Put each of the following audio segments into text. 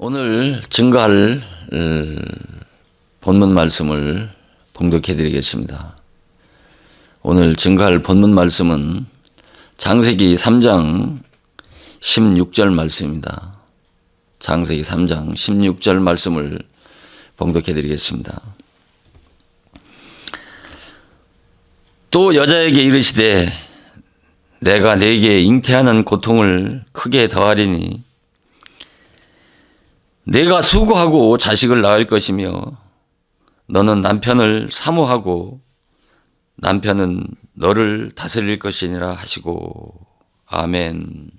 오늘 증거할 본문 말씀을 봉독해 드리겠습니다. 오늘 증거할 본문 말씀은 창세기 3장 16절 말씀입니다. 창세기 3장 16절 말씀을 봉독해 드리겠습니다. 또 여자에게 이르시되 내가 네게 잉태하는 고통을 크게 더하리니 내가 수고하고 자식을 낳을 것이며 너는 남편을 사모하고 남편은 너를 다스릴 것이니라 하시고 아멘.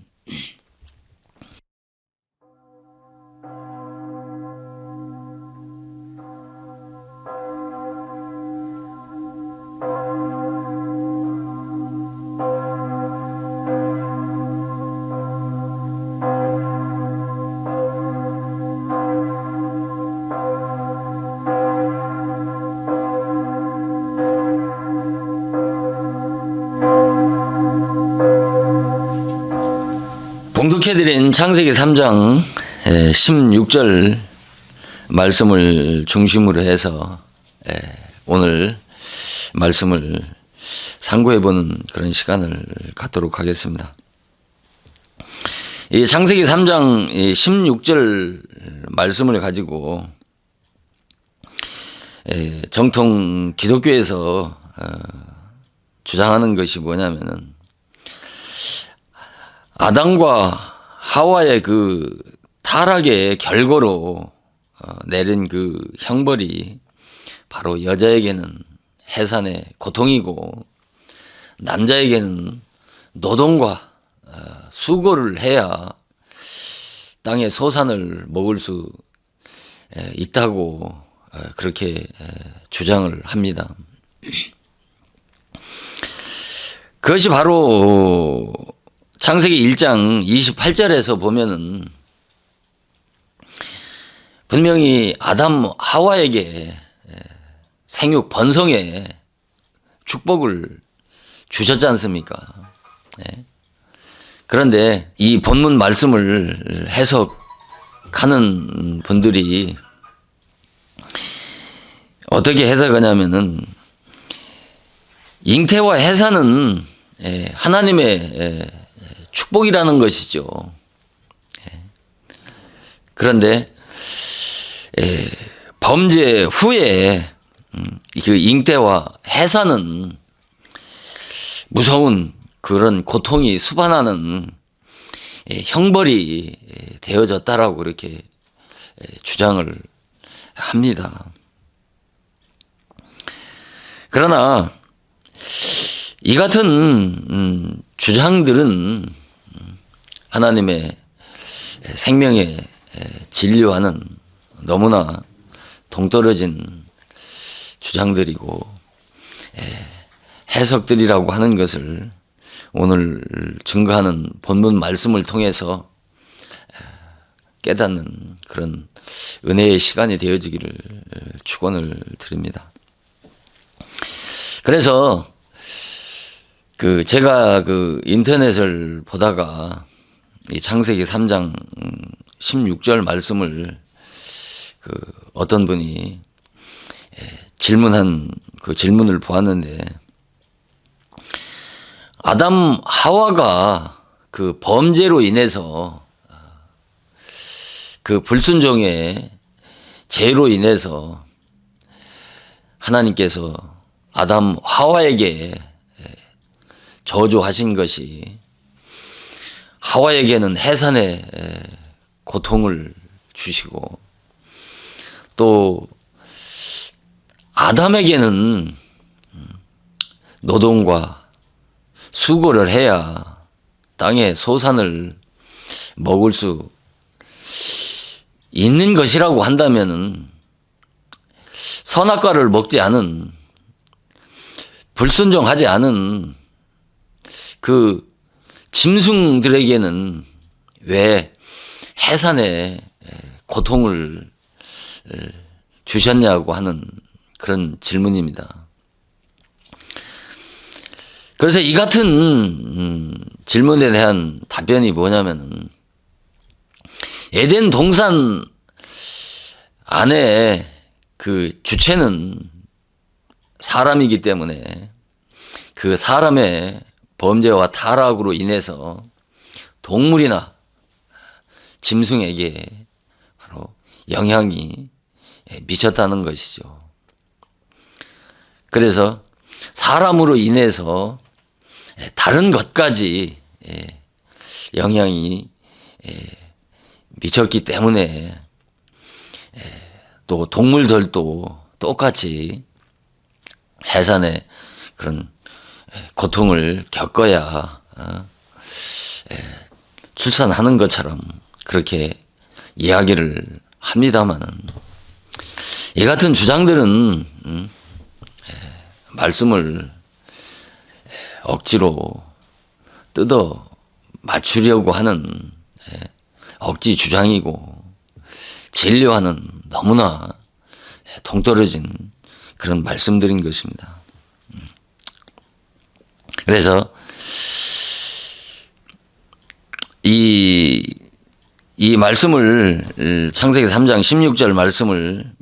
봉독해드린 창세기 3장 16절 말씀을 중심으로 해서 오늘 말씀을 상고해보는 그런 시간을 갖도록 하겠습니다. 이 창세기 3장 16절 말씀을 가지고 정통 기독교에서 주장하는 것이 뭐냐면은 아담과 하와의 그 타락의 결과로 내린 그 형벌이 바로 여자에게는 해산의 고통이고 남자에게는 노동과 수고를 해야 땅의 소산을 먹을 수 있다고 그렇게 주장을 합니다. 그것이 바로 창세기 1장 28절에서 보면은 분명히 아담 하와에게 생육 번성의 축복을 주셨지 않습니까? 그런데 이 본문 말씀을 해석하는 분들이 어떻게 해석하냐면은 잉태와 해산은 하나님의 축복이라는 것이죠. 그런데 범죄 후에 그 잉태와 해산은 무서운 그런 고통이 수반하는 형벌이 되어졌다라고 그렇게 주장을 합니다. 그러나 이 같은 주장들은 하나님의 생명의 진리와는 너무나 동떨어진 주장들이고 해석들이라고 하는 것을 오늘 증거하는 본문 말씀을 통해서 깨닫는 그런 은혜의 시간이 되어지기를 축원을 드립니다. 그래서 제가 인터넷을 보다가 이 창세기 3장 16절 말씀을 어떤 분이 질문한 그 질문을 보았는데 아담 하와가 그 범죄로 인해서 그 불순종의 죄로 인해서 하나님께서 아담 하와에게 저주하신 것이 하와에게는 해산의 고통을 주시고 또 아담에게는 노동과 수고를 해야 땅의 소산을 먹을 수 있는 것이라고 한다면은 선악과를 먹지 않은 불순종하지 않은 그 짐승들에게는 왜 해산의 고통을 주셨냐고 하는 그런 질문입니다. 그래서 이 같은 질문에 대한 답변이 뭐냐면은 에덴 동산 안에 그 주체는 사람이기 때문에 그 사람의 범죄와 타락으로 인해서 동물이나 짐승에게 바로 영향이 미쳤다는 것이죠. 그래서 사람으로 인해서 다른 것까지 영향이 미쳤기 때문에 또 동물들도 똑같이 해산의 그런 고통을 겪어야 출산하는 것처럼 그렇게 이야기를 합니다마는 이 같은 주장들은 말씀을 억지로 뜯어 맞추려고 하는 억지 주장이고 진리와는 너무나 동떨어진 그런 말씀들인 것입니다. 그래서 이 말씀을 창세기 3장 16절 말씀을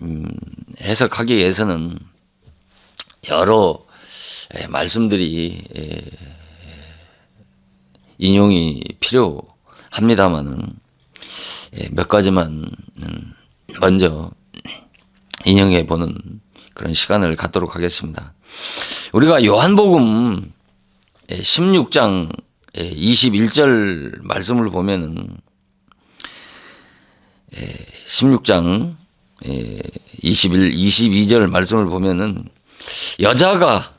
해석하기 위해서는 여러 말씀들이 인용이 필요합니다만은 몇 가지만 먼저 인용해 보는 그런 시간을 갖도록 하겠습니다. 우리가 요한복음 16장 21절 말씀을 보면은 16장 22절 말씀을 보면은 여자가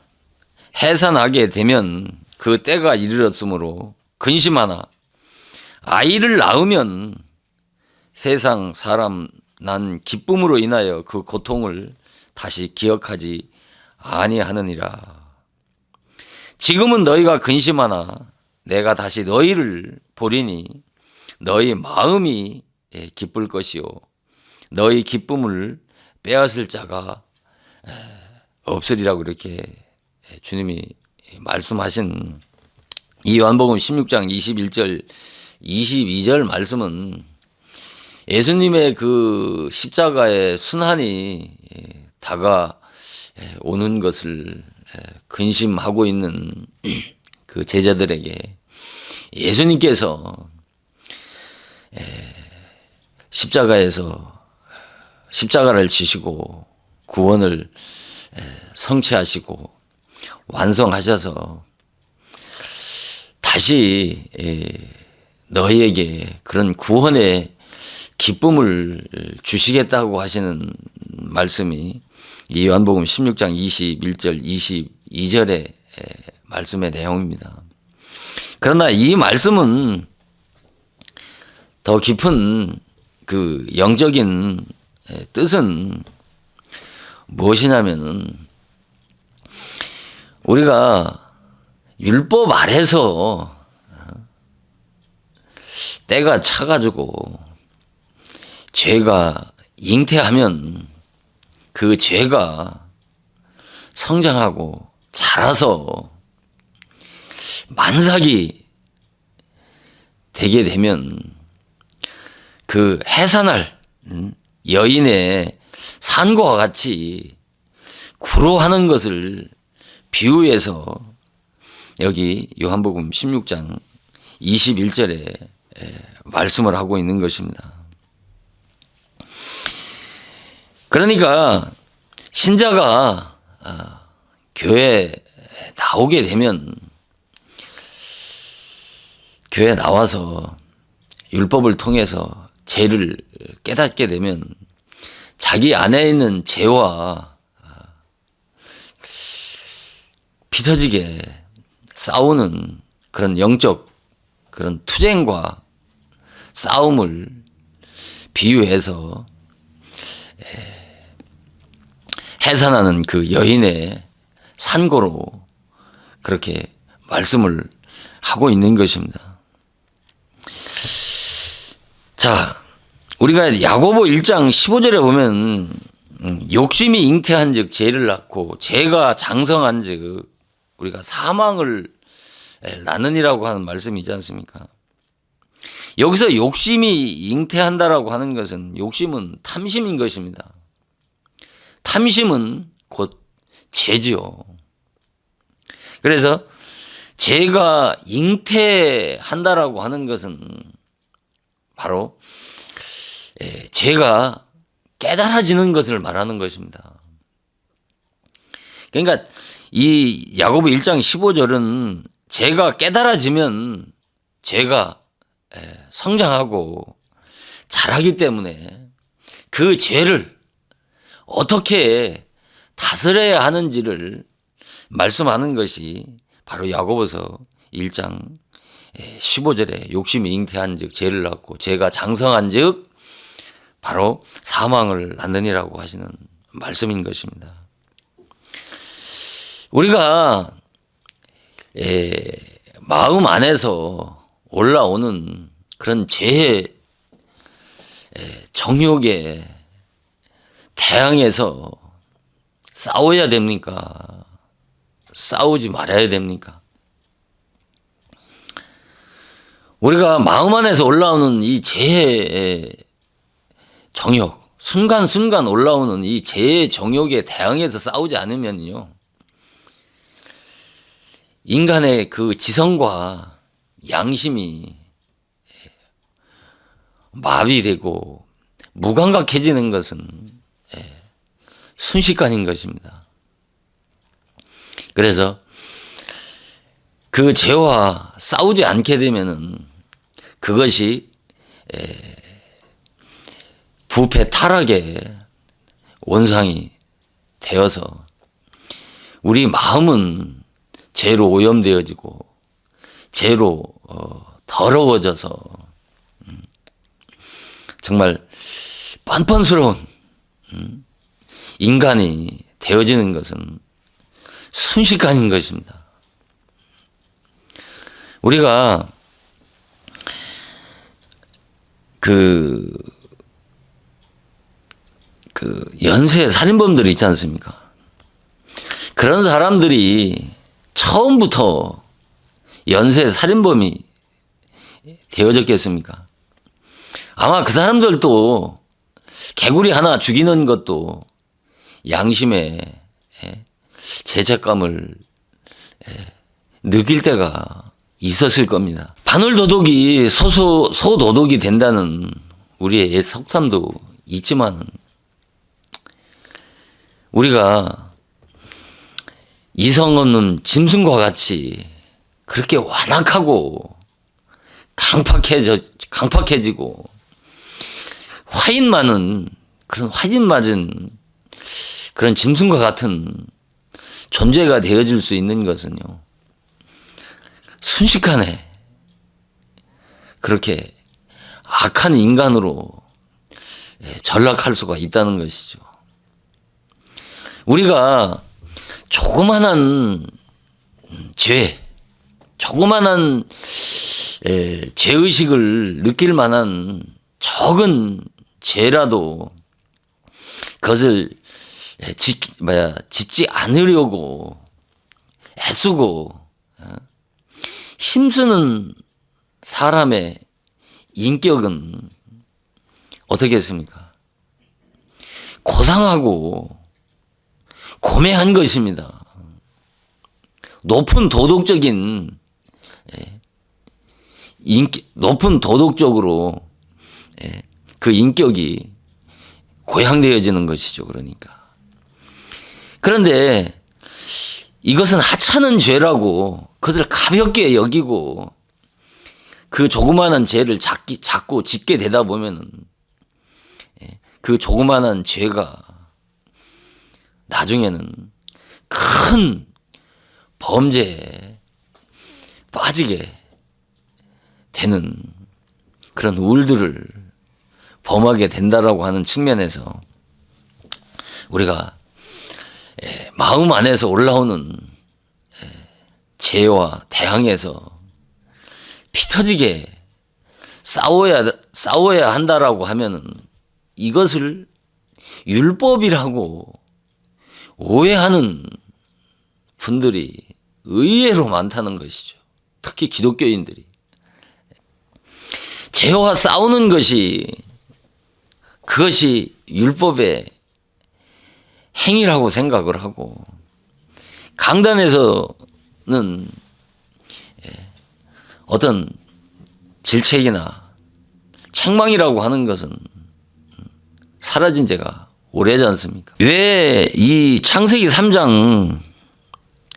해산하게 되면 그 때가 이르렀으므로 근심하나 아이를 낳으면 세상 사람 난 기쁨으로 인하여 그 고통을 다시 기억하지 아니하느니라. 지금은 너희가 근심하나 내가 다시 너희를 보리니 너희 마음이 기쁠 것이요 너희 기쁨을 빼앗을 자가 없으리라고 이렇게 주님이 말씀하신 이 요한복음 16장 21절 22절 말씀은 예수님의 그 십자가의 순환이 다가오는 것을 근심하고 있는 그 제자들에게 예수님께서 십자가에서 십자가를 지시고 구원을 성취하시고 완성하셔서 다시 너희에게 그런 구원의 기쁨을 주시겠다고 하시는 말씀이 이 요한복음 16장 21절 22절의 말씀의 내용입니다. 그러나 이 말씀은 더 깊은 그 영적인 뜻은 무엇이냐면은 우리가 율법 아래서 때가 차가지고 죄가 잉태하면 그 죄가 성장하고 자라서 만삭이 되게 되면 그 해산할 여인의 산과 같이 구로하는 것을 비유해서 여기 요한복음 16장 21절에 말씀을 하고 있는 것입니다. 그러니까 신자가 교회에 나오게 되면 교회에 나와서 율법을 통해서 죄를 깨닫게 되면 자기 안에 있는 죄와 비터지게 싸우는 그런 영적 그런 투쟁과 싸움을 비유해서 해산하는 그 여인의 산고로 그렇게 말씀을 하고 있는 것입니다. 자, 우리가 야고보 1장 15절에 보면 욕심이 잉태한 즉 죄를 낳고 죄가 장성한 즉 우리가 사망을 낳느니라고 하는 말씀이 있지 않습니까? 여기서 욕심이 잉태한다라고 하는 것은 욕심은 탐심인 것입니다. 탐심은 곧 죄지요. 그래서 죄가 잉태한다라고 하는 것은 바로 죄가 깨달아지는 것을 말하는 것입니다. 그러니까 이 야고보 1장 15절은 죄가 깨달아지면 죄가 성장하고 자라기 때문에 그 죄를 어떻게 다스려야 하는지를 말씀하는 것이 바로 야고보서 1장 15절에 욕심이 잉태한 즉 죄를 낳고 죄가 장성한 즉 바로 사망을 낳느니라고 하시는 말씀인 것입니다. 우리가 마음 안에서 올라오는 그런 죄의 정욕에 대항해서 싸워야 됩니까? 싸우지 말아야 됩니까? 우리가 마음 안에서 올라오는 이 죄의 정욕, 순간순간 올라오는 이 죄의 정욕에 대항해서 싸우지 않으면요, 인간의 그 지성과 양심이 마비되고 무감각해지는 것은 순식간인 것입니다. 그래서 그 죄와 싸우지 않게 되면은 그것이 부패 타락의 원상이 되어서 우리 마음은 죄로 오염되어지고 죄로 더러워져서 정말 뻔뻔스러운 인간이 되어지는 것은 순식간인 것입니다. 우리가 그 연쇄 살인범들이 있지 않습니까? 그런 사람들이 처음부터 연쇄 살인범이 되어졌겠습니까? 아마 그 사람들도 개구리 하나 죽이는 것도 양심에 죄책감을 느낄 때가 있었을 겁니다. 바늘도둑이 소도둑이 된다는 우리의 옛 속담도 있지만 우리가 이성 없는 짐승과 같이 그렇게 완악하고 강팍해지고 화인 맞은 그런 짐승과 같은 존재가 되어질 수 있는 것은요, 순식간에 그렇게 악한 인간으로 전락할 수가 있다는 것이죠. 우리가 조그만한 죄, 조그만한 죄의식을 느낄 만한 적은 죄라도 그것을 짓지 않으려고 애쓰고 힘쓰는 사람의 인격은 어떻겠습니까? 고상하고 고매한 것입니다. 높은 도덕적으로 그 인격이 고양되어지는 것이죠. 그러니까. 그런데 이것은 하찮은 죄라고 그것을 가볍게 여기고 그 조그마한 죄를 자꾸 짓게 되다 보면은 그 조그마한 죄가 나중에는 큰 범죄에 빠지게 되는 그런 우울들을 범하게 된다라고 하는 측면에서 우리가 마음 안에서 올라오는 죄와 대항해서 피 터지게 싸워야 한다라고 하면은 이것을 율법이라고 오해하는 분들이 의외로 많다는 것이죠. 특히 기독교인들이. 죄와 싸우는 것이 그것이 율법의 행위라고 생각을 하고 강단에서는 어떤 질책이나 책망이라고 하는 것은 사라진 지가 오래지 않습니까? 왜 이 창세기 3장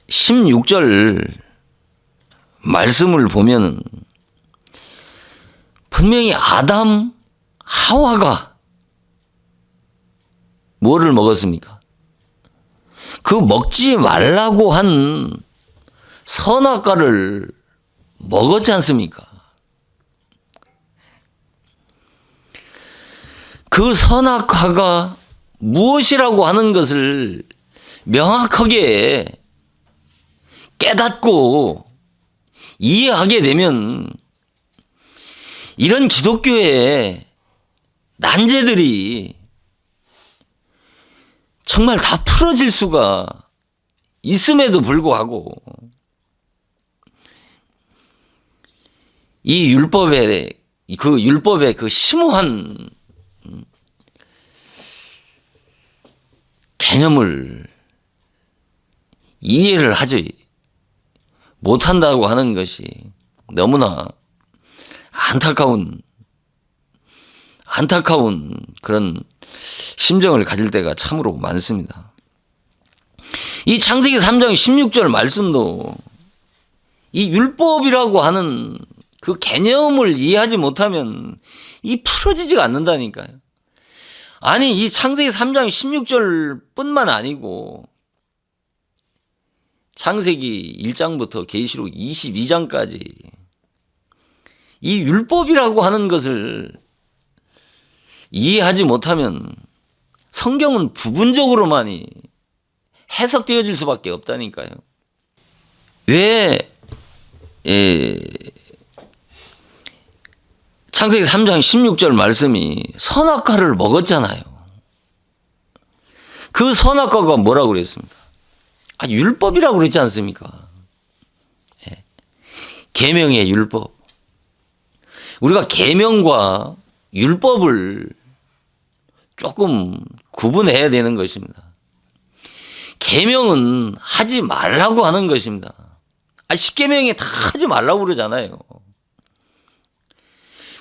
16절 말씀을 보면은 분명히 아담, 하와가 뭐를 먹었습니까? 그 먹지 말라고 한 선악과를 먹었지 않습니까? 그 선악과가 무엇이라고 하는 것을 명확하게 깨닫고 이해하게 되면 이런 기독교의 난제들이 정말 다 풀어질 수가 있음에도 불구하고 이 율법의 그 심오한 개념을 이해를 하지 못한다고 하는 것이 너무나 안타까운 그런 심정을 가질 때가 참으로 많습니다. 이 창세기 3장 16절 말씀도 이 율법이라고 하는 그 개념을 이해하지 못하면 이 풀어지지가 않는다니까요. 아니 이 창세기 3장 16절 뿐만 아니고 창세기 1장부터 계시록 22장까지 이 율법이라고 하는 것을 이해하지 못하면 성경은 부분적으로만이 해석되어질 수밖에 없다니까요. 왜 창세기 3장 16절 말씀이 선악과를 먹었잖아요. 그 선악과가 뭐라고 그랬습니까? 율법이라고 그랬지 않습니까? 계명의 율법. 우리가 계명과 율법을 조금 구분해야 되는 것입니다. 계명은 하지 말라고 하는 것입니다. 십계명에 다 하지 말라고 그러잖아요.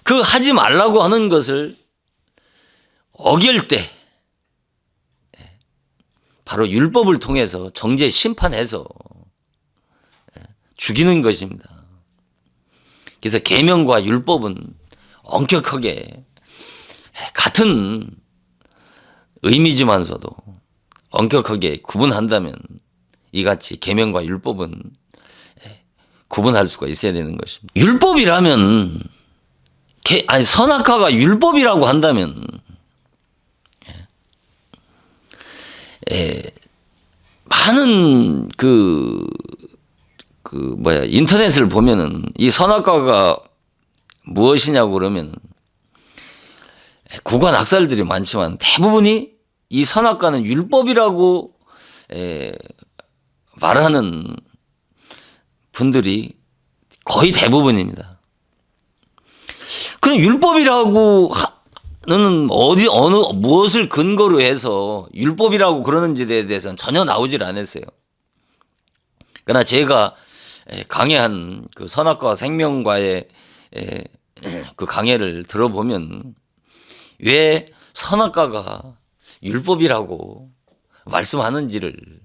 그 하지 말라고 하는 것을 어길 때 바로 율법을 통해서 정죄 심판해서 죽이는 것입니다. 그래서 계명과 율법은 엄격하게 같은 의미지만서도 엄격하게 구분한다면 이같이 계명과 율법은 구분할 수가 있어야 되는 것입니다. 율법이라면 선악과가 율법이라고 한다면 많은 인터넷을 보면은 이 선악과가 무엇이냐고 그러면 구간 학살들이 많지만 대부분이 이 선악과는 율법이라고 말하는 분들이 거의 대부분입니다. 그럼 율법이라고 는 무엇을 근거로 해서 율법이라고 그러는지에 대해서는 전혀 나오질 않았어요. 그러나 제가 강해한 그 선악과 생명과의 그 강해를 들어보면 왜 선악과가 율법이라고 말씀하는지를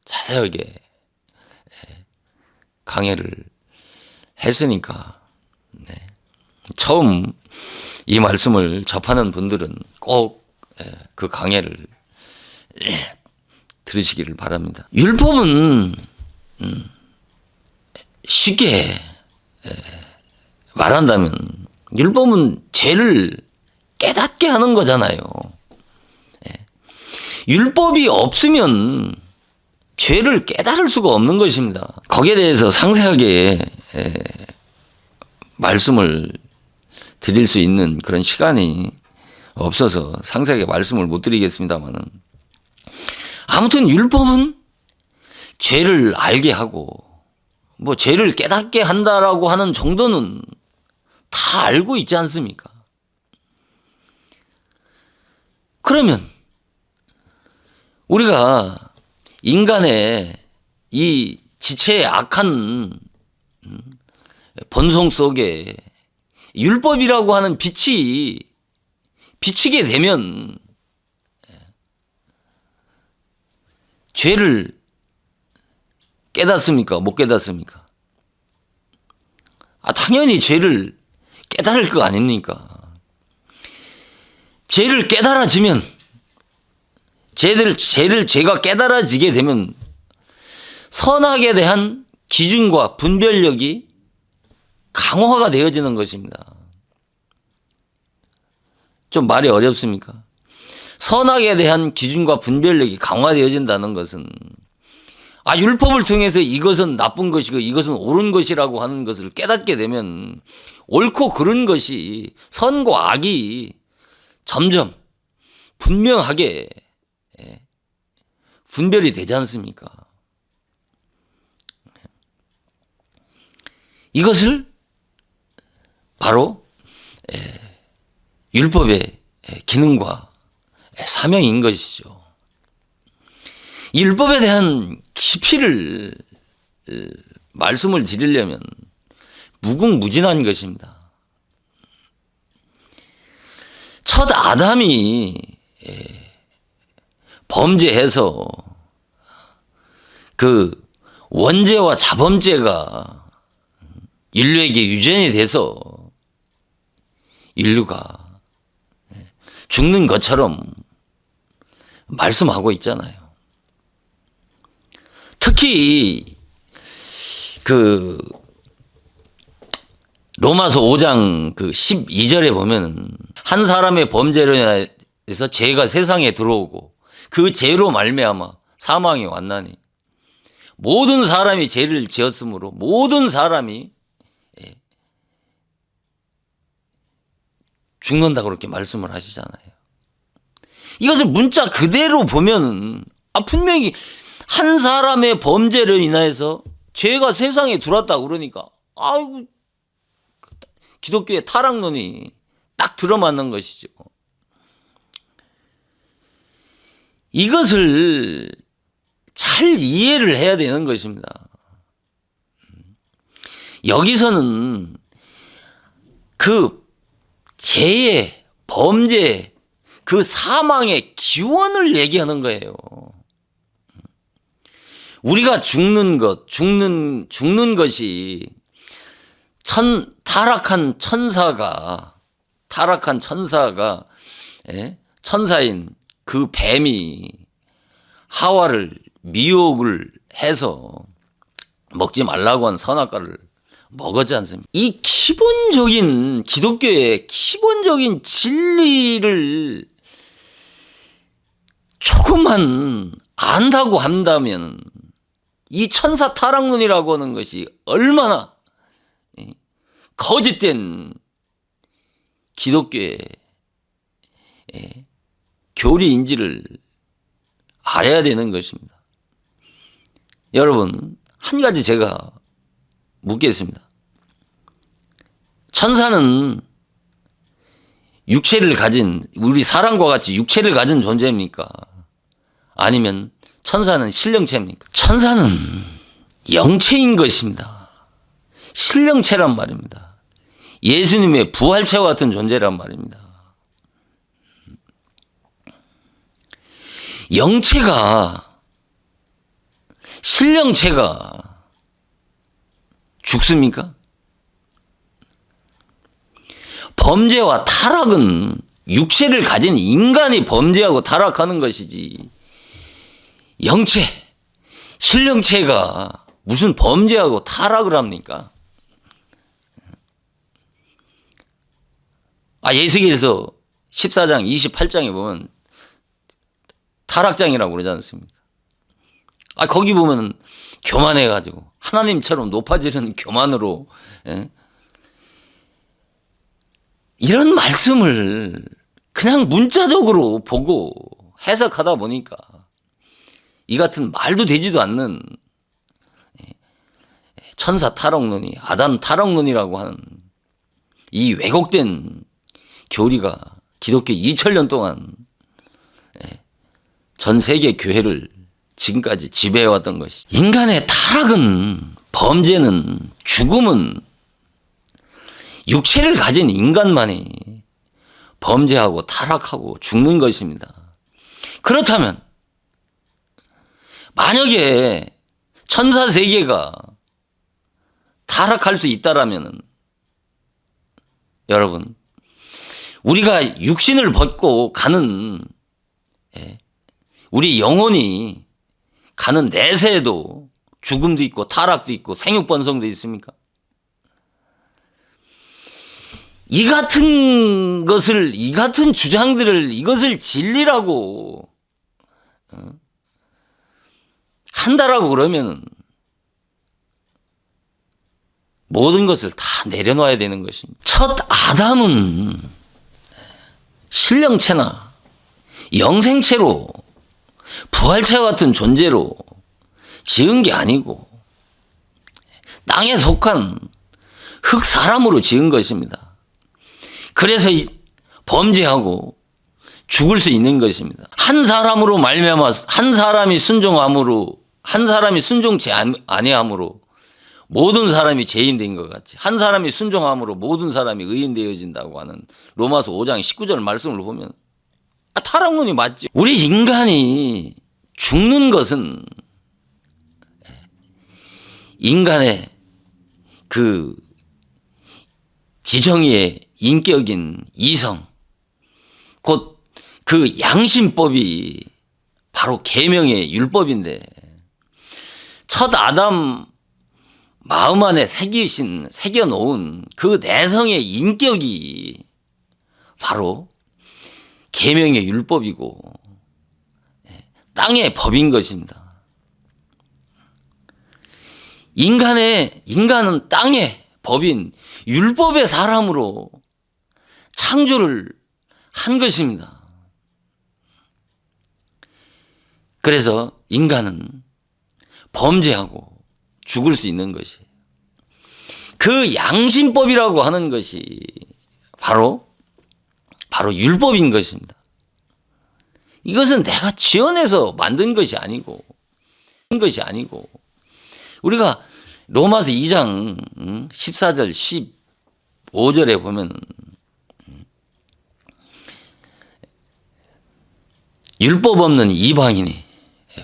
자세하게 강해를 했으니까 처음 이 말씀을 접하는 분들은 꼭 그 강해를 들으시기를 바랍니다. 율법은 쉽게 말한다면 율법은 죄를 깨닫게 하는 거잖아요. 율법이 없으면 죄를 깨달을 수가 없는 것입니다. 거기에 대해서 상세하게 말씀을 드릴 수 있는 그런 시간이 없어서 상세하게 말씀을 못 드리겠습니다만은 아무튼 율법은 죄를 알게 하고 죄를 깨닫게 한다라고 하는 정도는 다 알고 있지 않습니까? 그러면 우리가 인간의 이 지체의 악한 본성 속에 율법이라고 하는 빛이 비치게 되면 죄를 깨닫습니까? 못 깨닫습니까? 당연히 죄를 깨달을 거 아닙니까? 죄를 깨달아지면 죄가 깨달아지게 되면 선악에 대한 기준과 분별력이 강화가 되어지는 것입니다. 좀 말이 어렵습니까? 선악에 대한 기준과 분별력이 강화되어진다는 것은 율법을 통해서 이것은 나쁜 것이고 이것은 옳은 것이라고 하는 것을 깨닫게 되면 옳고 그른 것이 선과 악이 점점 분명하게 분별이 되지 않습니까? 이것을 바로 율법의 기능과 사명인 것이죠. 이 율법에 대한 깊이를 말씀을 드리려면 무궁무진한 것입니다. 첫 아담이 범죄해서 그 원죄와 자범죄가 인류에게 유전이 돼서 인류가 죽는 것처럼 말씀하고 있잖아요. 특히 그 로마서 5장 그 12절에 보면은 한 사람의 범죄로 인해서 죄가 세상에 들어오고 그 죄로 말미암아 사망이 왔나니 모든 사람이 죄를 지었으므로 모든 사람이 죽는다고 그렇게 말씀을 하시잖아요. 이것을 문자 그대로 보면은 분명히 한 사람의 범죄로 인해서 죄가 세상에 들어왔다 그러니까 아이고 기독교의 타락론이 딱 들어맞는 것이죠. 이것을 잘 이해를 해야 되는 것입니다. 여기서는 그 죄의 범죄 그 사망의 기원을 얘기하는 거예요. 우리가 죽는 것이 타락한 천사가 천사인 그 뱀이 하와를 미혹을 해서 먹지 말라고 한 선악과를 먹었지 않습니까? 이 기본적인 기독교의 기본적인 진리를 조금만 안다고 한다면 이 천사 타락론이라고 하는 것이 얼마나 거짓된 기독교의 교리인지를 알아야 되는 것입니다. 여러분, 한 가지 제가 묻겠습니다. 천사는 육체를 가진, 우리 사람과 같이 육체를 가진 존재입니까? 아니면 천사는 신령체입니까? 천사는 영체인 것입니다. 신령체란 말입니다. 예수님의 부활체와 같은 존재란 말입니다. 영체가, 신령체가 죽습니까? 범죄와 타락은 육체를 가진 인간이 범죄하고 타락하는 것이지 영체, 신령체가 무슨 범죄하고 타락을 합니까? 예수께서 14장 28장에 보면 타락장이라고 그러지 않습니까? 거기 보면 교만해가지고 하나님처럼 높아지는 교만으로 이런 말씀을 그냥 문자적으로 보고 해석하다 보니까 이 같은 말도 되지도 않는 천사 타락론이 아담 타락론이라고 하는 이 왜곡된 교리가 기독교 2000년 동안 전 세계 교회를 지금까지 지배해왔던 것이, 인간의 타락은, 범죄는, 죽음은 육체를 가진 인간만이 범죄하고 타락하고 죽는 것입니다. 그렇다면 만약에 천사 세계가 타락할 수 있다라면 여러분, 우리가 육신을 벗고 가는, 우리 영혼이 가는 내세에도 죽음도 있고 타락도 있고 생육번성도 있습니까? 이 같은 주장들을, 이것을 진리라고 한다라고 그러면 모든 것을 다 내려놔야 되는 것입니다. 첫 아담은 신령체나 영생체로, 부활체와 같은 존재로 지은 게 아니고 땅에 속한 흙 사람으로 지은 것입니다. 그래서 범죄하고 죽을 수 있는 것입니다. 한 사람으로 말미암아 한 사람이 순종치 아니함으로 모든 사람이 죄인 된 것 같이, 한 사람이 순종함으로 모든 사람이 의인 되어진다고 하는 로마서 5장 19절 말씀을 보면 타락론이 맞지. 우리 인간이 죽는 것은 인간의 그 지정의의 인격인 이성, 곧 그 양심법이 바로 계명의 율법인데, 첫 아담 마음 안에 새겨놓은 그 내성의 인격이 바로 계명의 율법이고 땅의 법인 것입니다. 인간은 땅의 법인 율법의 사람으로 창조를 한 것입니다. 그래서 인간은 범죄하고 죽을 수 있는 것이, 그 양심법이라고 하는 것이 바로 율법인 것입니다. 이것은 내가 지어내서 만든 것이 아니고 우리가 로마서 2장 14절 15절에 보면 율법 없는 이방인이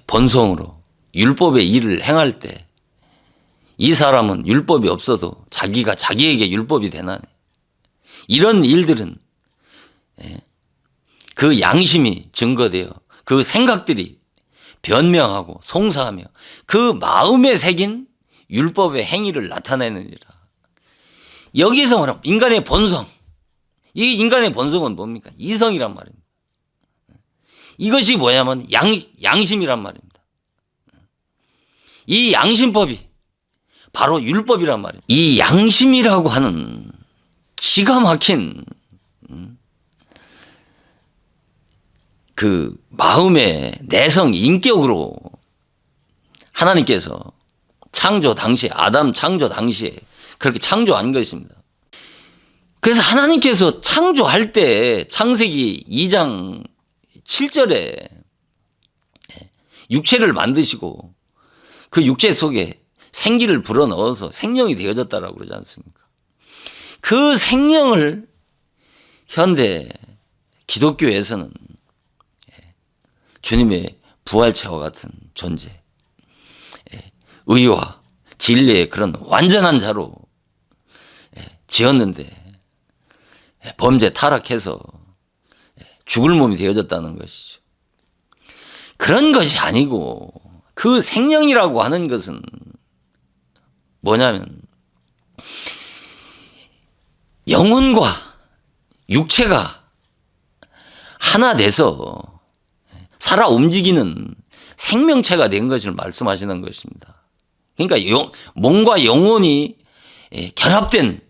본성으로 율법의 일을 행할 때 이 사람은 율법이 없어도 자기가 자기에게 율법이 되나니, 이런 일들은 그 양심이 증거되어 그 생각들이 변명하고 송사하며 그 마음에 새긴 율법의 행위를 나타내느니라. 여기서 말하면 인간의 본성, 이 인간의 본성은 뭡니까? 이성이란 말입니다. 이것이 뭐냐면 양심이란 말입니다. 이 양심법이 바로 율법이란 말입니다. 이 양심이라고 하는 기가 막힌 그 마음의 내성 인격으로 하나님께서 아담 창조 당시에 그렇게 창조한 것입니다. 그래서 하나님께서 창조할 때 창세기 2장 7절에 육체를 만드시고 그 육체 속에 생기를 불어넣어서 생명이 되어졌다라고 그러지 않습니까? 그 생명을 현대 기독교에서는 주님의 부활체와 같은 존재, 의와 진리의 그런 완전한 자로 지었는데 범죄 타락해서 죽을 몸이 되어졌다는 것이죠. 그런 것이 아니고 그 생명이라고 하는 것은 뭐냐면 영혼과 육체가 하나 돼서 살아 움직이는 생명체가 된 것을 말씀하시는 것입니다. 그러니까 몸과 영혼이 결합된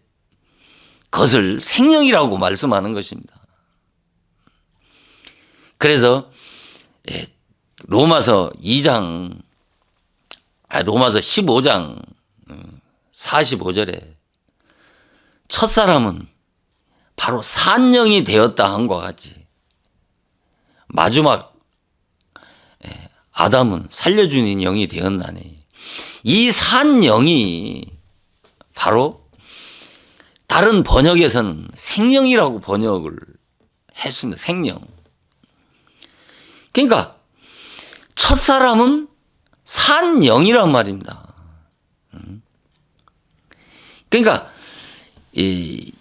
것을 생명이라고 말씀하는 것입니다. 그래서 로마서 15장 45절에 첫사람은 바로 산영이 되었다 한과 같이 마지막 아담은 살려주는 영이 되었나니 이 산영이 바로 다른 번역에서는 생명이라고 번역을 했습니다. 생명. 그러니까 첫사람은 산영이란 말입니다. 그러니까 이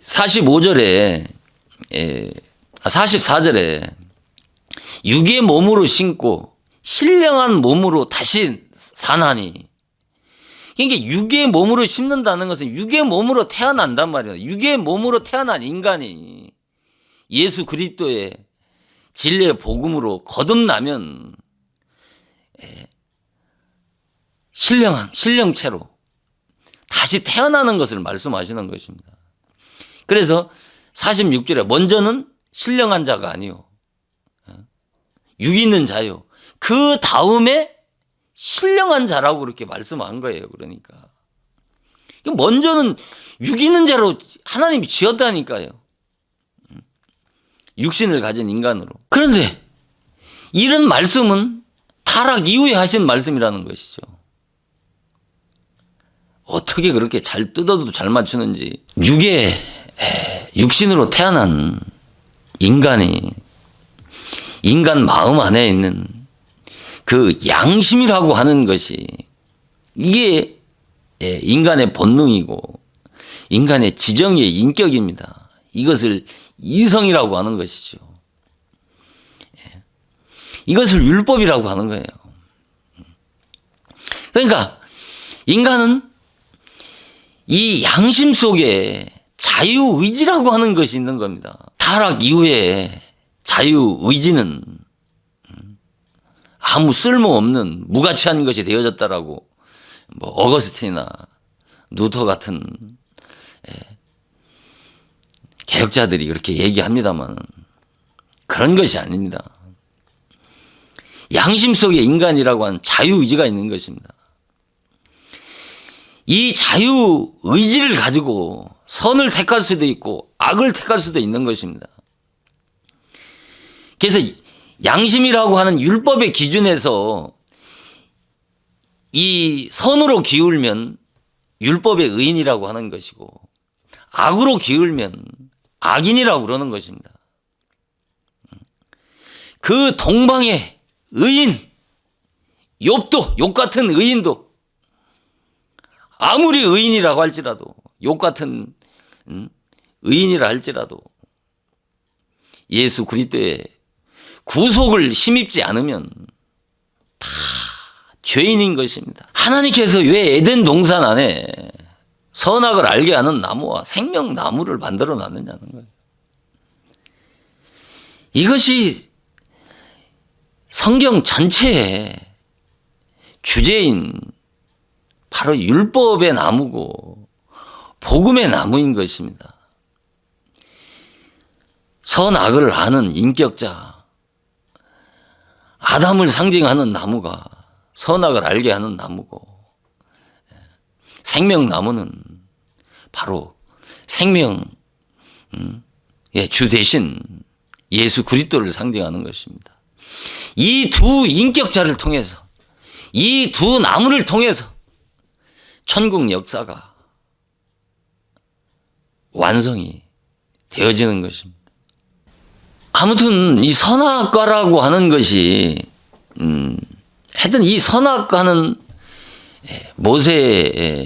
45절에 44절에 육의 몸으로 신고 신령한 몸으로 다시 사나니. 그러니까 육의 몸으로 심는다는 것은 육의 몸으로 태어난단 말이에요. 육의 몸으로 태어난 인간이 예수 그리스도의 진리의 복음으로 거듭나면 신령체로 다시 태어나는 것을 말씀하시는 것입니다. 그래서 46절에 먼저는 신령한 자가 아니요 육 있는 자요. 그 다음에 신령한 자라고 그렇게 말씀한 거예요. 그러니까 먼저는 육 있는 자로 하나님이 지었다니까요. 육신을 가진 인간으로. 그런데 이런 말씀은 타락 이후에 하신 말씀이라는 것이죠. 어떻게 그렇게 잘 뜯어도 잘 맞추는지. 육신으로 태어난 인간이 인간 마음 안에 있는 그 양심이라고 하는 것이 이게 인간의 본능이고 인간의 지정의 인격입니다. 이것을 이성이라고 하는 것이죠. 이것을 율법이라고 하는 거예요. 그러니까 인간은 이 양심 속에 자유의지라고 하는 것이 있는 겁니다. 타락 이후에 자유의지는 아무 쓸모없는 무가치한 것이 되어졌다라고 뭐 어거스틴이나 루터 같은 개혁자들이 그렇게 얘기합니다만 그런 것이 아닙니다. 양심 속에 인간이라고 하는 자유의지가 있는 것입니다. 이 자유의지를 가지고 선을 택할 수도 있고 악을 택할 수도 있는 것입니다. 그래서 양심이라고 하는 율법의 기준에서 이 선으로 기울면 율법의 의인이라고 하는 것이고 악으로 기울면 악인이라고 그러는 것입니다. 그 동방의 의인, 욥 같은 의인도 아무리 의인이라고 할지라도 욥 같은 의인이라 할지라도 예수 그리스도의 구속을 힘입지 않으면 다 죄인인 것입니다. 하나님께서 왜 에덴 동산 안에 선악을 알게 하는 나무와 생명나무를 만들어 놨느냐는 거예요. 이것이 성경 전체의 주제인 바로 율법의 나무고 복음의 나무인 것입니다. 선악을 아는 인격자 아담을 상징하는 나무가 선악을 알게 하는 나무고 생명나무는 바로 생명의 주 대신 예수 그리스도를 상징하는 것입니다. 이 두 인격자를 통해서 이 두 나무를 통해서 천국 역사가 완성이 되어지는 것입니다. 아무튼 이 선악과라고 하는 것이 하여튼 이 선악과는 모세의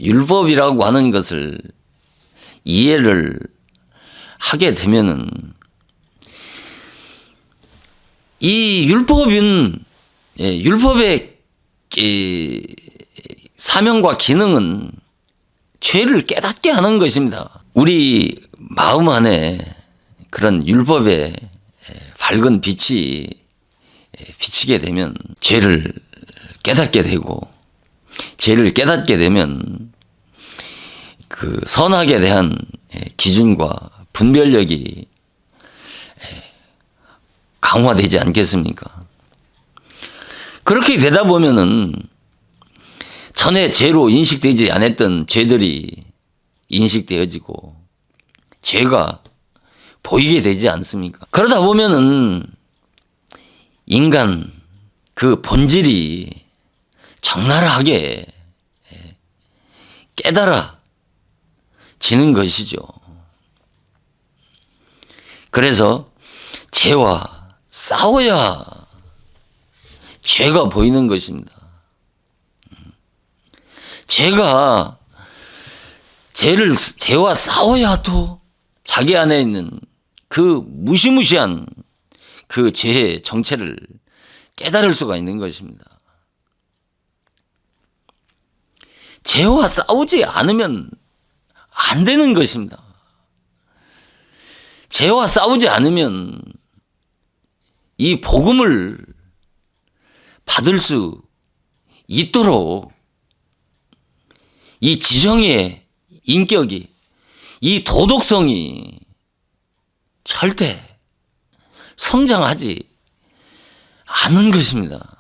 율법이라고 하는 것을 이해를 하게 되면은 이 율법은 율법의 사명과 기능은 죄를 깨닫게 하는 것입니다. 우리 마음 안에 그런 율법의 밝은 빛이 비치게 되면 죄를 깨닫게 되고 죄를 깨닫게 되면 그 선악에 대한 기준과 분별력이 강화되지 않겠습니까? 그렇게 되다 보면은 전에 죄로 인식되지 않았던 죄들이 인식되어지고 죄가 보이게 되지 않습니까? 그러다 보면은 인간 그 본질이 적나라하게 깨달아지는 것이죠. 그래서 죄와 싸워야 죄가 보이는 것입니다. 죄와 싸워야 또 자기 안에 있는 그 무시무시한 그 죄의 정체를 깨달을 수가 있는 것입니다. 죄와 싸우지 않으면 안 되는 것입니다. 죄와 싸우지 않으면 이 복음을 받을 수 있도록 이 지정의 인격이, 이 도덕성이 절대 성장하지 않은 것입니다.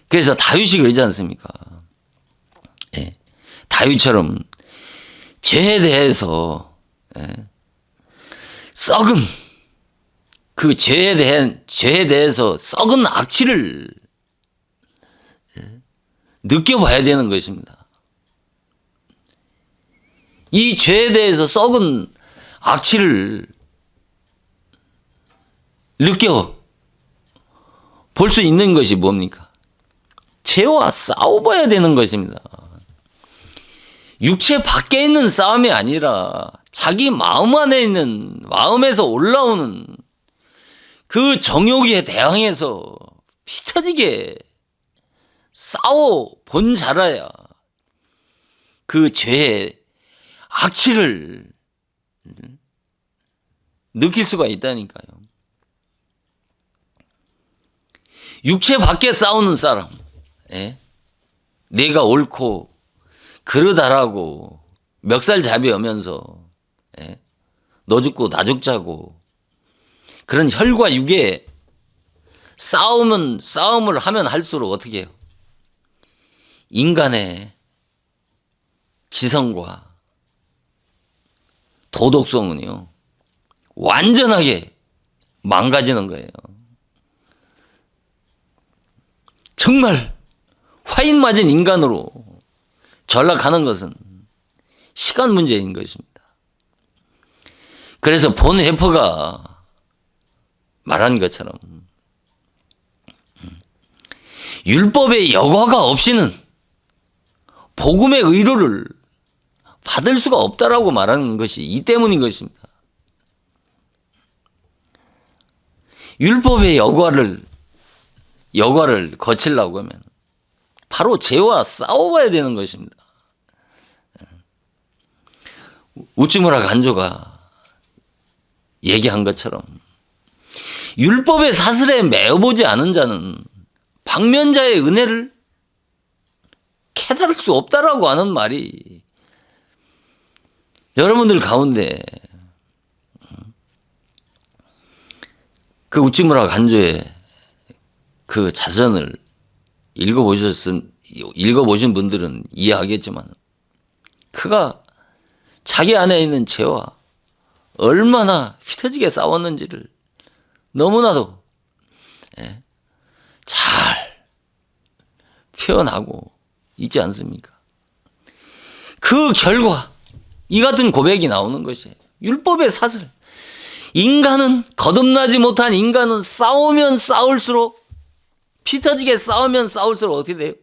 그래서 다윗이 그러지 않습니까? 예. 다윗처럼 죄에 대해서 썩은 그 죄에 대해서 썩은 악취를 느껴봐야 되는 것입니다. 이 죄에 대해서 썩은 악취를 느껴 볼 수 있는 것이 뭡니까? 죄와 싸워봐야 되는 것입니다. 육체 밖에 있는 싸움이 아니라 자기 마음 안에 있는, 마음에서 올라오는 그 정욕에 대항해서 피 터지게 싸워 본 자라야 그 죄의 악취를 느낄 수가 있다니까요. 육체 밖에 싸우는 사람, 내가 옳고 그러다라고 멱살잡이 하면서 너 죽고 나 죽자고 그런 혈과 육의 싸움을 하면 할수록 어떻게 해요? 인간의 지성과 도덕성은요 완전하게 망가지는 거예요. 정말 화인 맞은 인간으로 전락하는 것은 시간 문제인 것입니다. 그래서 본 해퍼가 말한 것처럼 율법의 여과가 없이는 복음의 의로를 받을 수가 없다라고 말하는 것이 이 때문인 것입니다. 율법의 여과를 거치려고 하면 바로 죄와 싸워봐야 되는 것입니다. 우찌무라 간조가 얘기한 것처럼 율법의 사슬에 매어보지 않은 자는 방면자의 은혜를 깨달을 수 없다라고 하는 말이 여러분들 가운데 그 우찌무라 간조의 그 자전을 읽어보신 분들은 이해하겠지만 그가 자기 안에 있는 죄와 얼마나 휘터지게 싸웠는지를 너무나도 잘 표현하고 있지 않습니까? 그 결과 이 같은 고백이 나오는 것이에요. 율법의 사슬. 인간은 거듭나지 못한 인간은 싸우면 싸울수록 피 터지게 싸우면 싸울수록 어떻게 돼요?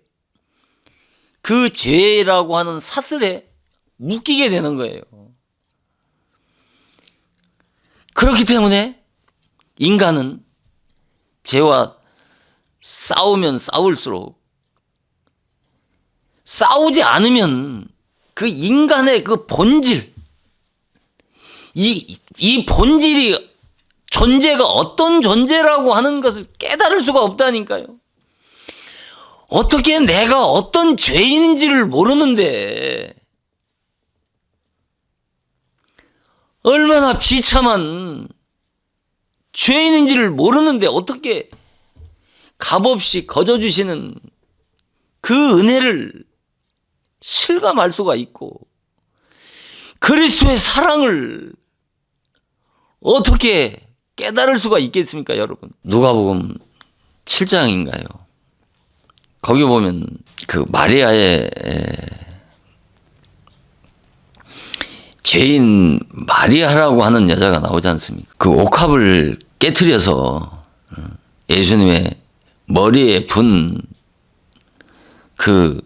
그 죄라고 하는 사슬에 묶이게 되는 거예요. 그렇기 때문에 인간은 죄와 싸우면 싸울수록 싸우지 않으면 그 인간의 그 본질, 이 본질이 존재가 어떤 존재라고 하는 것을 깨달을 수가 없다니까요. 어떻게 내가 어떤 죄인인지를 모르는데 얼마나 비참한 죄인인지를 모르는데 어떻게 값없이 거저주시는 그 은혜를 실감할 수가 있고 그리스도의 사랑을 어떻게 깨달을 수가 있겠습니까, 여러분? 누가복음 7장인가요? 거기 보면 그 마리아의 죄인 마리아라고 하는 여자가 나오지 않습니까? 그 옥합을 깨트려서 예수님의 머리에 분 그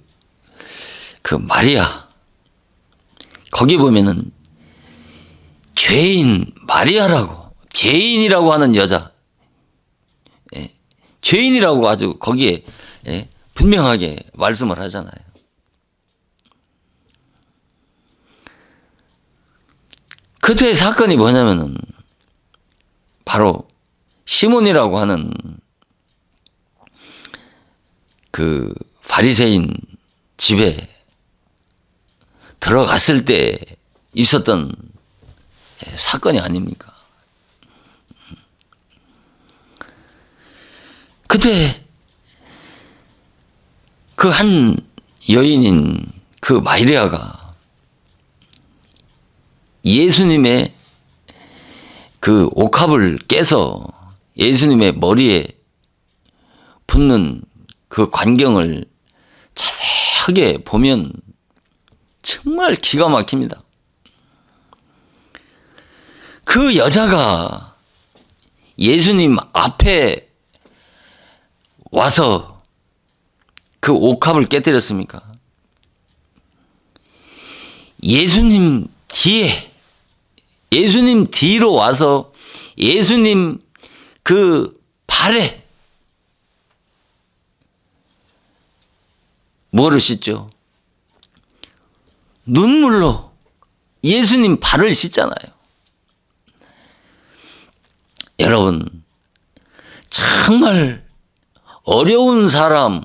마리아, 거기 보면은 죄인 마리아라고, 죄인이라고 하는 여자, 죄인이라고 아주 거기에 분명하게 말씀을 하잖아요. 그때 사건이 뭐냐면은 바로 시몬이라고 하는 그 바리새인 집에 들어갔을 때 있었던 사건이 아닙니까? 그때 그 한 여인인 그 마리아가 예수님의 그 옥합을 깨서 예수님의 머리에 붙는 그 광경을 자세하게 보면 정말 기가 막힙니다. 그 여자가 예수님 앞에 와서 그 옥합을 깨뜨렸습니까? 예수님 뒤로 와서 예수님 그 발에 뭐를 씻죠? 눈물로 예수님 발을 씻잖아요. 여러분, 정말 어려운 사람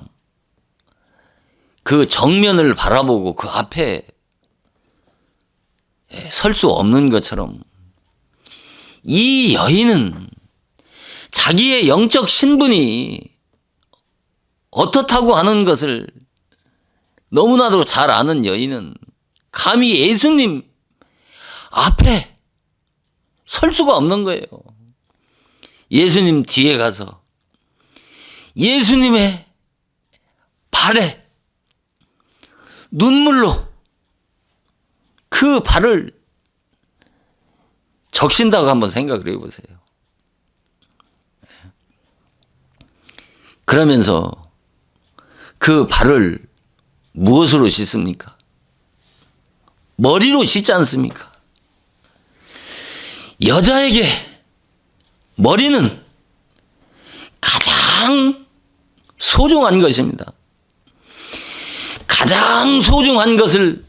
그 정면을 바라보고 그 앞에 설 수 없는 것처럼 이 여인은 자기의 영적 신분이 어떻다고 하는 것을 너무나도 잘 아는 여인은 감히 예수님 앞에 설 수가 없는 거예요. 예수님 뒤에 가서 예수님의 발에 눈물로 그 발을 적신다고 한번 생각을 해보세요. 그러면서 그 발을 무엇으로 씻습니까? 머리로 씻지 않습니까? 여자에게 머리는 가장 소중한 것입니다. 가장 소중한 것을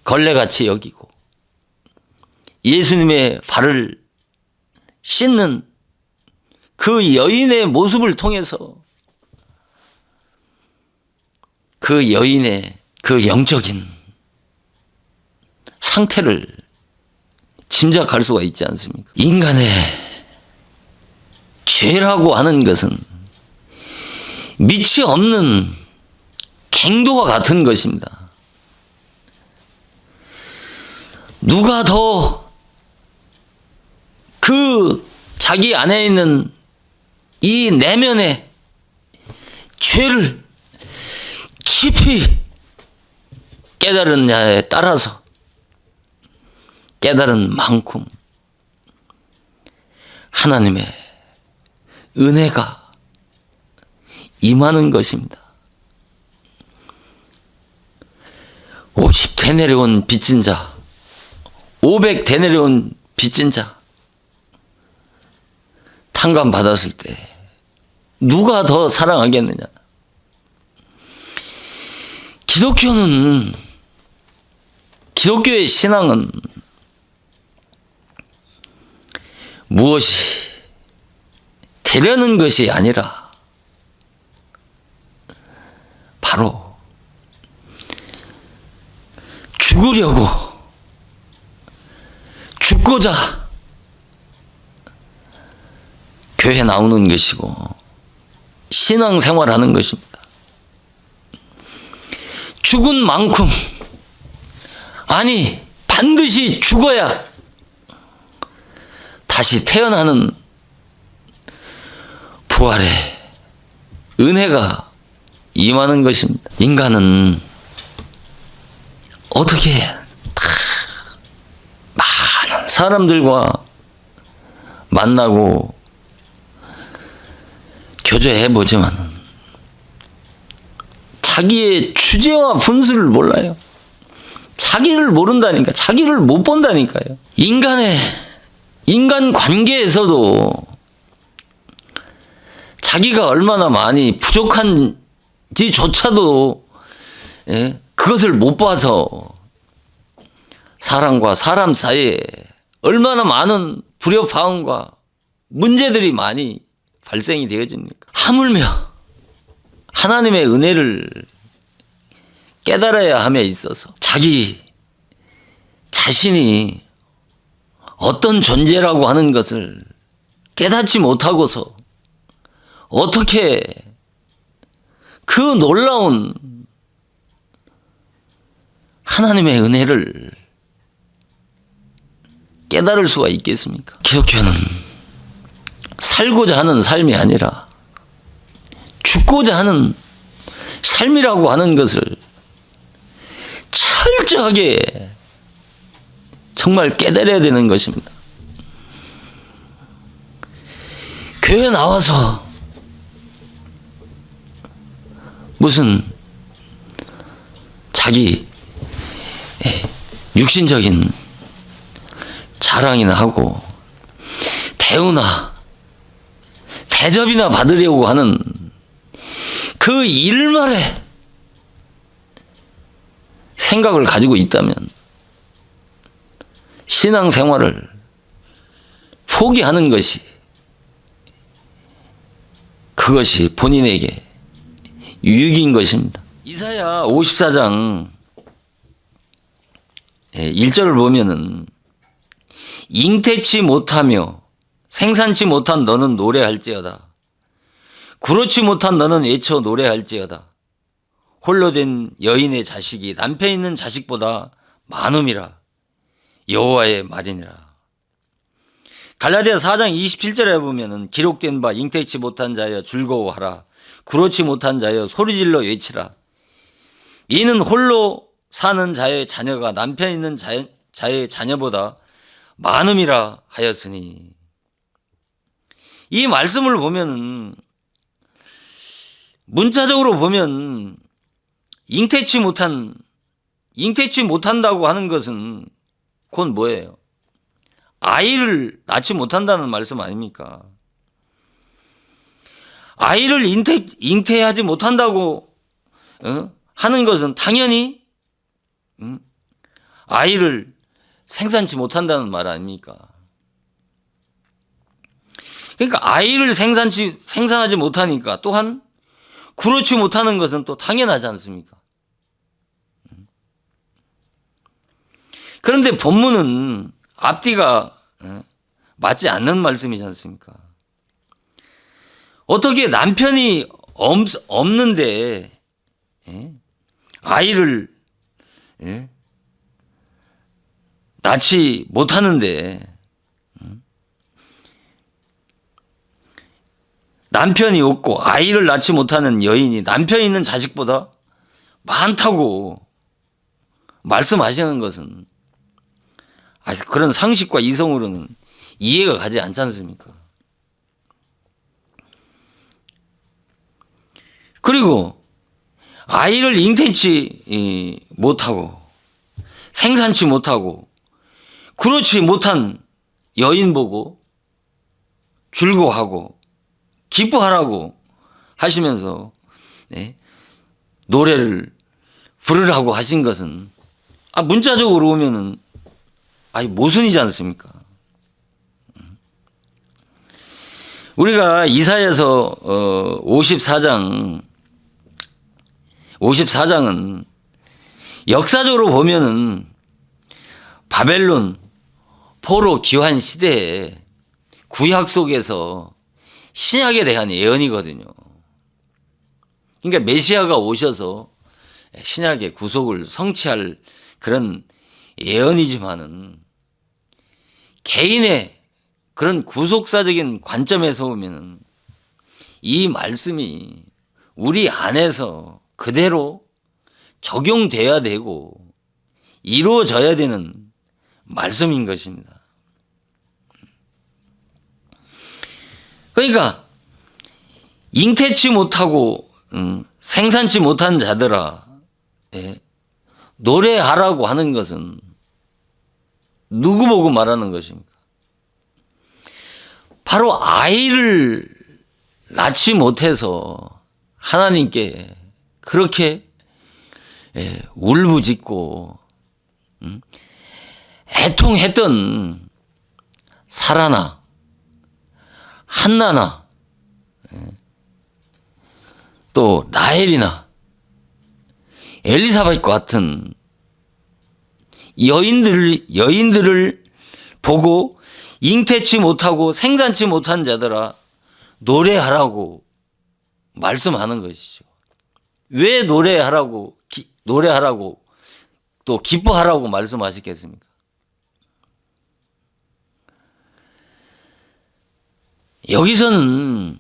걸레같이 여기고 예수님의 발을 씻는 그 여인의 모습을 통해서 그 여인의 그 영적인 상태를 짐작할 수가 있지 않습니까? 인간의 죄라고 하는 것은 밑이 없는 갱도와 같은 것입니다. 누가 더 그 자기 안에 있는 이 내면의 죄를 깊이 깨달은냐에 따라서 깨달은 만큼 하나님의 은혜가 임하는 것입니다. 50대 내려온 빚진 자, 500대 내려온 빚진 자, 탕감 받았을 때 누가 더 사랑하겠느냐? 기독교의 신앙은 무엇이 되려는 것이 아니라 바로 죽고자 교회 나오는 것이고 신앙생활하는 것입니다. 죽은 만큼, 아니 반드시 죽어야 다시 태어나는 부활의 은혜가 임하는 것입니다. 인간은 어떻게 다 많은 사람들과 만나고 교제해보지만 자기의 주제와 분수를 몰라요. 자기를 모른다니까. 자기를 못 본다니까요. 인간 관계에서도 자기가 얼마나 많이 부족한지조차도 그것을 못 봐서 사람과 사람 사이에 얼마나 많은 불협화음과 문제들이 많이 발생이 되어집니까? 하물며 하나님의 은혜를 깨달아야 함에 있어서 자기 자신이 어떤 존재라고 하는 것을 깨닫지 못하고서 어떻게 그 놀라운 하나님의 은혜를 깨달을 수가 있겠습니까? 기독교는 살고자 하는 삶이 아니라 죽고자 하는 삶이라고 하는 것을 철저하게 정말 깨달아야 되는 것입니다. 교회 나와서 무슨 자기 육신적인 자랑이나 하고 대우나 대접이나 받으려고 하는 그 일말의 생각을 가지고 있다면 신앙생활을 포기하는 것이 그것이 본인에게 유익인 것입니다. 이사야 54장 1절을 보면은 잉태치 못하며 생산치 못한 너는 노래할지어다. 그렇지 못한 너는 외쳐 노래할지어다. 홀로 된 여인의 자식이 남편 있는 자식보다 많음이라. 여호와의 말이니라. 갈라디아 4장 27절에 보면은 기록된 바 잉태치 못한 자여 즐거워하라. 그렇지 못한 자여 소리질러 외치라. 이는 홀로 사는 자의 자녀가 남편 있는 자의 자녀보다 많음이라 하였으니. 이 말씀을 보면은 문자적으로 보면 잉태치 못한다고 하는 것은 그건 뭐예요? 아이를 낳지 못한다는 말씀 아닙니까? 아이를 잉태하지 못한다고 하는 것은 당연히 아이를 생산치 못한다는 말 아닙니까? 그러니까 아이를 생산하지 못하니까 또한 그렇지 못하는 것은 또 당연하지 않습니까? 그런데 본문은 앞뒤가 맞지 않는 말씀이지 않습니까? 어떻게 남편이 없는데 아이를 낳지 못하는데 남편이 없고 아이를 낳지 못하는 여인이 남편이 있는 자식보다 많다고 말씀하시는 것은 그런 상식과 이성으로는 이해가 가지 않지 않습니까? 그리고 아이를 잉태치 못하고 생산치 못하고 그렇지 못한 여인 보고 즐거워하고 기뻐하라고 하시면서 노래를 부르라고 하신 것은 문자적으로 오면은 모순이지 않습니까? 우리가 이사야서 54장은 역사적으로 보면은 바벨론 포로 기환 시대에 구약 속에서 신약에 대한 예언이거든요. 그러니까 메시아가 오셔서 신약의 구속을 성취할 그런 예언이지만은 개인의 그런 구속사적인 관점에서 보면은 이 말씀이 우리 안에서 그대로 적용돼야 되고 이루어져야 되는 말씀인 것입니다. 그러니까 잉태치 못하고 생산치 못한 자들아, 노래하라고 하는 것은 누구 보고 말하는 것입니까? 바로 아이를 낳지 못해서 하나님께 그렇게 울부짖고 애통했던 사라나 한나나 또 라헬이나 엘리사벳과 같은 여인들을 보고 잉태치 못하고 생산치 못한 자들아 노래하라고 말씀하는 것이죠. 왜 노래하라고 또 기뻐하라고 말씀하셨겠습니까? 여기서는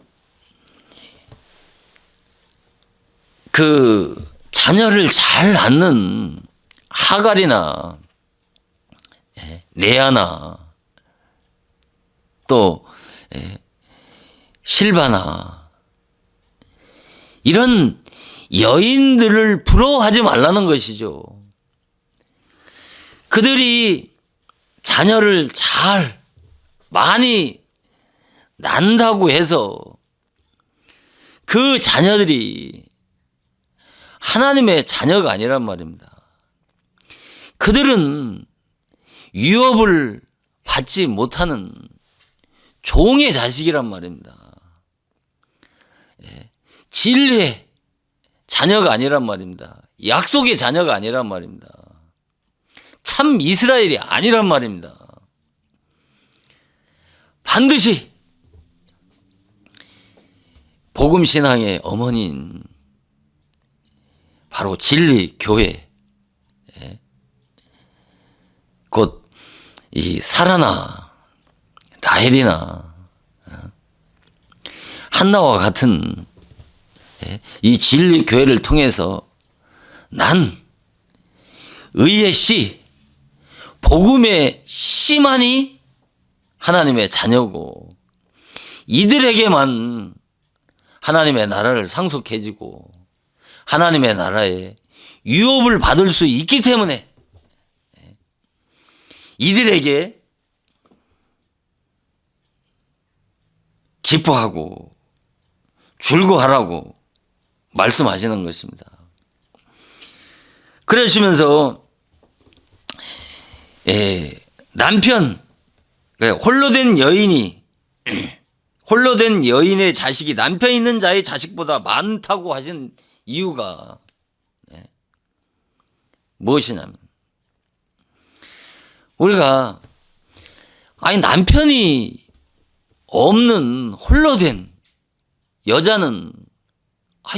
그 자녀를 잘 낳는 하갈이나 레아나 또 실바나 이런 여인들을 부러워하지 말라는 것이죠. 그들이 자녀를 잘 많이 낳는다고 해서 그 자녀들이 하나님의 자녀가 아니란 말입니다. 그들은 유업을 받지 못하는 종의 자식이란 말입니다. 진리의 자녀가 아니란 말입니다. 약속의 자녀가 아니란 말입니다. 참 이스라엘이 아니란 말입니다. 반드시 복음 신앙의 어머니인 바로 진리 교회, 곧 이 사라나 라헬이나 한나와 같은 이 진리 교회를 통해서 난 의의 씨, 복음의 씨만이 하나님의 자녀고 이들에게만 하나님의 나라를 상속해지고 하나님의 나라에 유업을 받을 수 있기 때문에 이들에게 기뻐하고 즐거워하라고 말씀하시는 것입니다. 그러시면서 남편, 홀로된 여인의 자식이 남편 있는 자의 자식보다 많다고 하신 이유가 무엇이냐면 우리가 남편이 없는 홀로된 여자는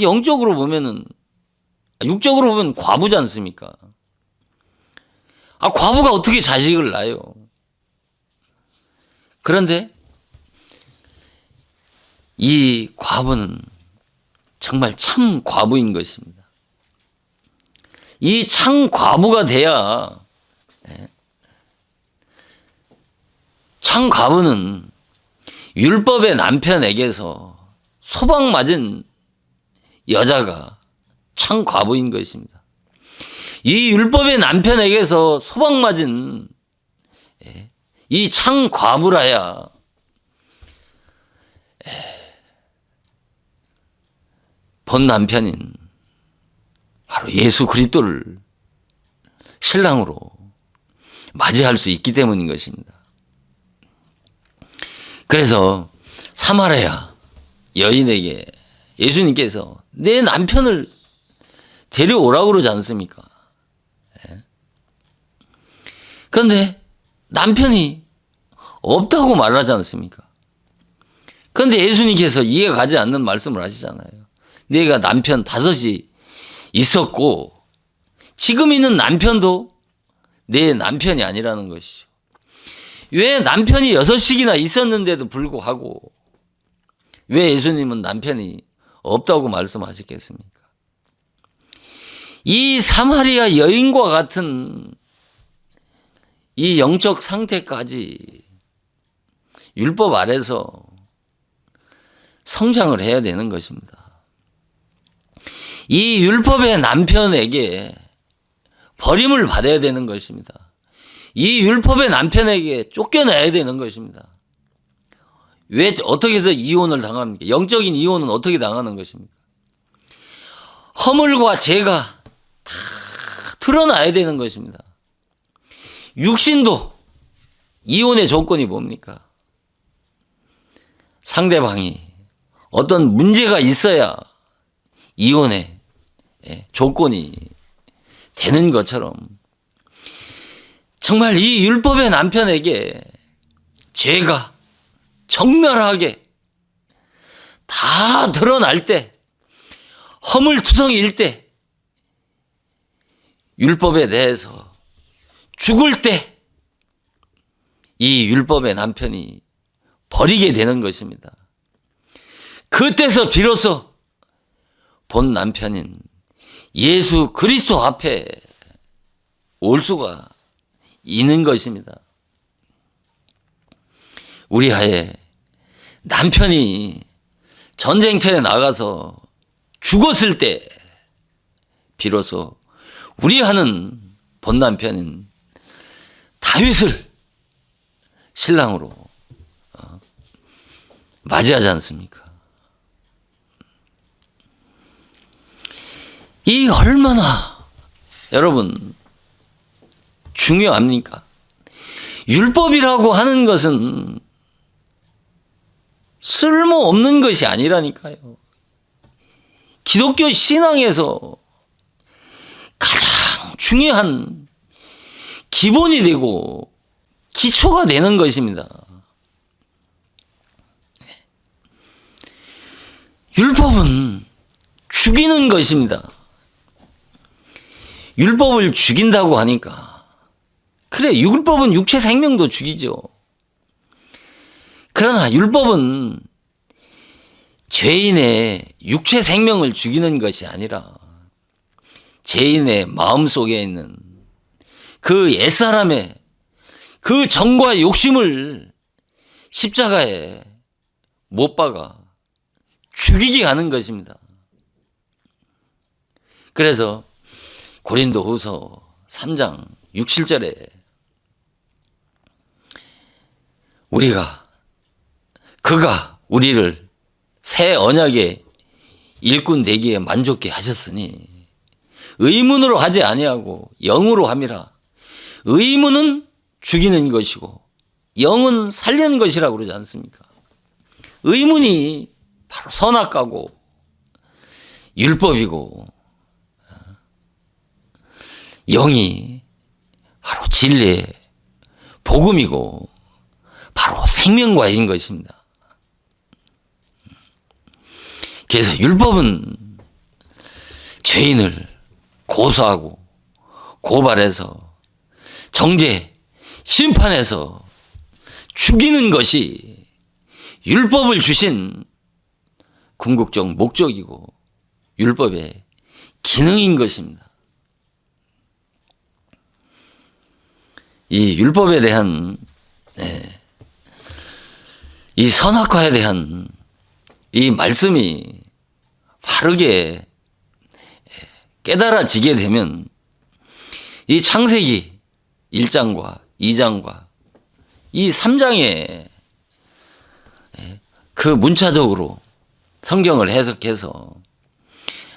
영적으로 보면은 육적으로 보면 과부지 않습니까? 과부가 어떻게 자식을 낳아요? 그런데 이 과부는 정말 참 과부인 것입니다. 이 참 과부가 돼야 참 과부는 율법의 남편에게서 소방맞은 여자가 참 과부인 것입니다. 이 율법의 남편에게서 소방맞은 이 참 과부라야 본 남편인 바로 예수 그리스도를 신랑으로 맞이할 수 있기 때문인 것입니다. 그래서 사마리아 여인에게 예수님께서 내 남편을 데려오라고 그러지 않습니까? 그런데 남편이 없다고 말하지 않습니까? 그런데 예수님께서 이해 가지 않는 말씀을 하시잖아요. 내가 남편 5이 있었고 지금 있는 남편도 내 남편이 아니라는 것이죠. 왜 남편이 6씩이나 있었는데도 불구하고 왜 예수님은 남편이 없다고 말씀하셨겠습니까? 이 사마리아 여인과 같은 이 영적 상태까지 율법 아래서 성장을 해야 되는 것입니다. 이 율법의 남편에게 버림을 받아야 되는 것입니다. 이 율법의 남편에게 쫓겨나야 되는 것입니다. 왜 어떻게 해서 이혼을 당합니까? 영적인 이혼은 어떻게 당하는 것입니까? 허물과 죄가 다 드러나야 되는 것입니다. 육신도 이혼의 조건이 뭡니까? 상대방이 어떤 문제가 있어야 이혼의 조건이 되는 것처럼 정말 이 율법의 남편에게 죄가 정멸하게 다 드러날 때, 허물투성이일 때, 율법에 대해서 죽을 때 이 율법의 남편이 버리게 되는 것입니다. 그때서 비로소 본 남편인 예수 그리스도 앞에 올 수가 있는 것입니다. 우리 하에 남편이 전쟁터에 나가서 죽었을 때 비로소 우리 하는 본 남편인 다윗을 신랑으로 맞이하지 않습니까? 이 얼마나 여러분 중요합니까? 율법이라고 하는 것은 쓸모없는 것이 아니라니까요. 기독교 신앙에서 가장 중요한 기본이 되고 기초가 되는 것입니다. 율법은 죽이는 것입니다. 율법을 죽인다고 하니까 그래, 율법은 육체 생명도 죽이죠. 그러나 율법은 죄인의 육체 생명을 죽이는 것이 아니라 죄인의 마음속에 있는 그 옛사람의 그 정과 욕심을 십자가에 못 박아 죽이게 하는 것입니다. 그래서 고린도후서 3장 6, 7절에 그가 우리를 새 언약의 일꾼 되기에 만족케 하셨으니 의문으로 하지 아니하고 영으로 함이라. 의문은 죽이는 것이고 영은 살리는 것이라고 그러지 않습니까? 의문이 바로 선악과고 율법이고 영이 바로 진리의 복음이고 바로 생명과인 것입니다. 그래서 율법은 죄인을 고소하고 고발해서 정죄, 심판해서 죽이는 것이 율법을 주신 궁극적 목적이고 율법의 기능인 것입니다. 이 율법에 대한 이 선악과에 대한 이 말씀이 바르게 깨달아지게 되면 이 창세기 1장과 2장과 이 3장에 그 문자적으로 성경을 해석해서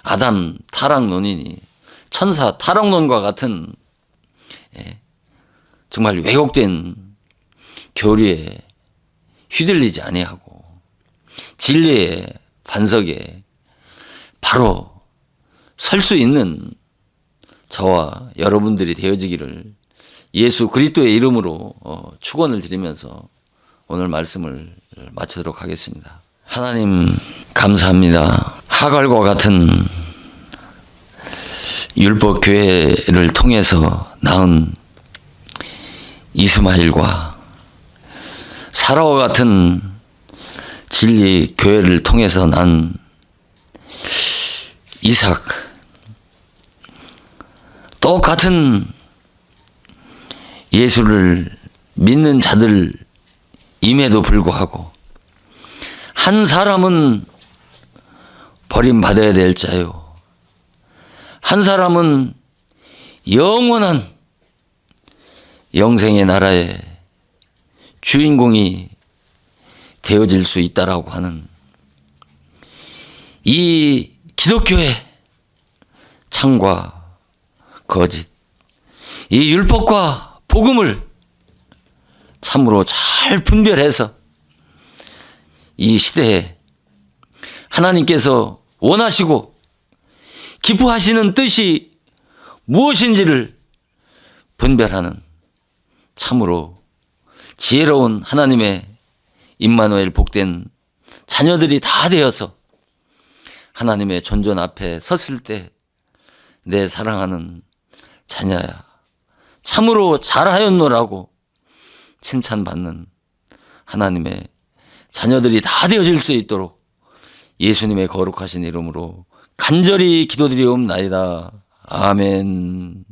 아담 타락론이니 천사 타락론과 같은 정말 왜곡된 교리에 휘둘리지 아니하고 진리의 반석에 바로 설 수 있는 저와 여러분들이 되어지기를 예수 그리스도의 이름으로 축원을 드리면서 오늘 말씀을 마치도록 하겠습니다. 하나님 감사합니다. 하갈과 같은 율법 교회를 통해서 낳은 이스마엘과 사라와 같은 진리 교회를 통해서 난 이삭, 똑같은 예수를 믿는 자들임에도 불구하고 한 사람은 버림받아야 될 자요, 한 사람은 영원한 영생의 나라의 주인공이 되어질 수 있다라고 하는 이 기독교의 참과 거짓, 이 율법과 복음을 참으로 잘 분별해서 이 시대에 하나님께서 원하시고 기뻐하시는 뜻이 무엇인지를 분별하는 참으로 지혜로운 하나님의 임마누엘 복된 자녀들이 다 되어서 하나님의 존전 앞에 섰을 때 내 사랑하는 자녀야 참으로 잘하였노라고 칭찬받는 하나님의 자녀들이 다 되어질 수 있도록 예수님의 거룩하신 이름으로 간절히 기도드리옵나이다. 아멘.